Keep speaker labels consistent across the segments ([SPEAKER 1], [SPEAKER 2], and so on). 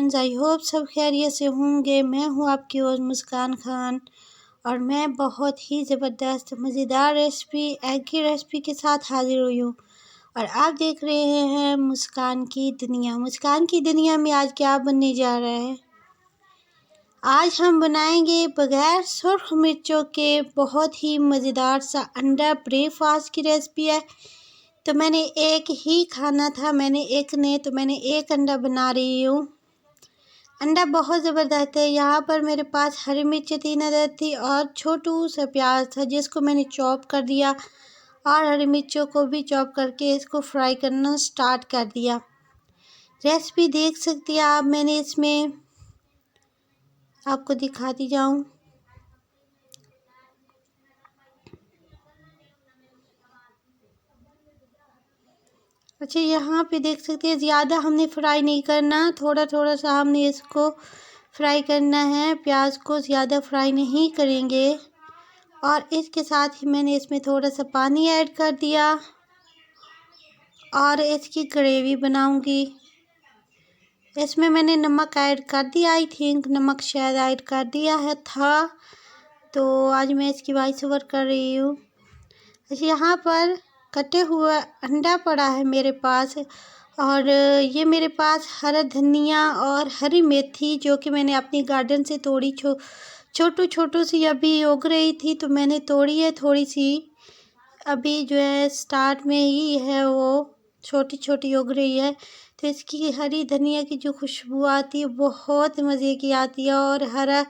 [SPEAKER 1] Friends, I hope सब खैरियत से होंगे। मैं हूं आपकी होस्ट मुस्कान खान और मैं बहुत ही ज़बरदस्त मज़ेदार रेसिपी एग की रेसिपी के साथ हाजिर हुई हूँ। और आप देख रहे हैं मुस्कान की दुनिया। मुस्कान की दुनिया में आज क्या बनने जा रहा है? आज हम बनाएंगे बगैर सुर्ख मिर्चों के बहुत ही मज़ेदार सा अंडा ब्रेकफास्ट की रेसिपी है। तो मैंने एक ही खाना था, मैंने एक अंडा बना रही हूँ। अंडा बहुत ज़बरदस्त है। यहाँ पर मेरे पास हरी मिर्च 3 अदद थी और छोटू सा प्याज था जिसको मैंने चॉप कर दिया और हरी मिर्चों को भी चॉप करके इसको फ्राई करना स्टार्ट कर दिया। रेसिपी देख सकती हैं आप, मैंने इसमें आपको दिखाती जाऊँ। अच्छा, यहाँ पे देख सकते हैं ज़्यादा हमने फ्राई नहीं करना, थोड़ा थोड़ा सा हमने इसको फ्राई करना है। प्याज को ज़्यादा फ्राई नहीं करेंगे। और इसके साथ ही मैंने इसमें थोड़ा सा पानी ऐड कर दिया और इसकी ग्रेवी बनाऊंगी। इसमें मैंने नमक ऐड कर दिया, आई थिंक नमक शायद ऐड कर दिया है था। तो आज मैं इसकी वॉइस ओवर कर रही हूँ। अच्छा, यहाँ पर कटे हुआ अंडा पड़ा है मेरे पास और ये मेरे पास हरा धनिया और हरी मेथी जो कि मैंने अपनी गार्डन से तोड़ी, छोटू सी अभी उग रही थी तो मैंने तोड़ी है थोड़ी सी। अभी जो है स्टार्ट में ही है, वो छोटी छोटी उग रही है। तो इसकी हरी धनिया की जो खुशबू आती है बहुत मज़े की आती है और हरा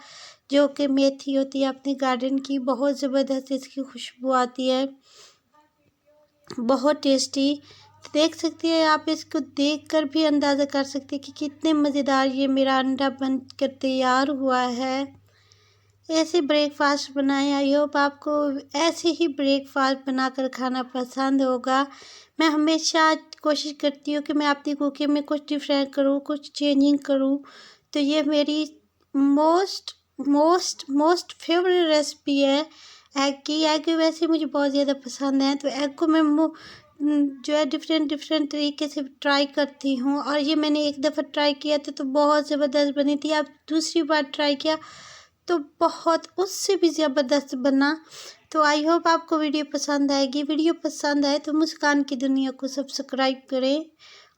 [SPEAKER 1] जो कि मेथी होती है अपने गार्डन की, बहुत ज़बरदस्त इसकी खुशबू आती है, बहुत टेस्टी। देख सकती है आप, इसको देखकर भी अंदाज़ा कर सकते हैं कि कितने मज़ेदार ये मेरा अंडा बन कर तैयार हुआ है। ऐसे ब्रेकफास्ट बनाएं। आई होप आपको ऐसे ही ब्रेकफास्ट बनाकर खाना पसंद होगा। मैं हमेशा कोशिश करती हूँ कि मैं अपनी कुकिंग में कुछ डिफरेंट करूँ, कुछ चेंजिंग करूँ। तो ये मेरी most most most favourite recipe है एग की। एग वैसे मुझे बहुत ज़्यादा पसंद है, तो एग को मैं जो है डिफरेंट तरीके से ट्राई करती हूँ। और ये मैंने एक दफ़ा ट्राई किया था तो बहुत ज़बरदस्त बनी थी। अब दूसरी बार ट्राई किया तो बहुत उससे भी ज़बरदस्त बना। तो आई होप आपको वीडियो पसंद आएगी। वीडियो पसंद आए तो मुस्कान की दुनिया को सब्सक्राइब करें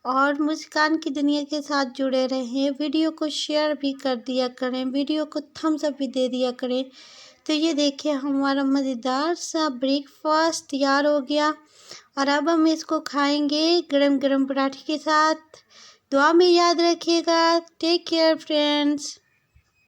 [SPEAKER 1] और मुस्कान की दुनिया के साथ जुड़े रहें। वीडियो को शेयर भी कर दिया करें, वीडियो को थम्स अप भी दे दिया करें। तो ये देखिए हमारा मज़ेदार सा ब्रेकफास्ट तैयार हो गया और अब हम इसको खाएंगे गरम गरम पराठे के साथ। दुआ में याद रखिएगा। Take care friends.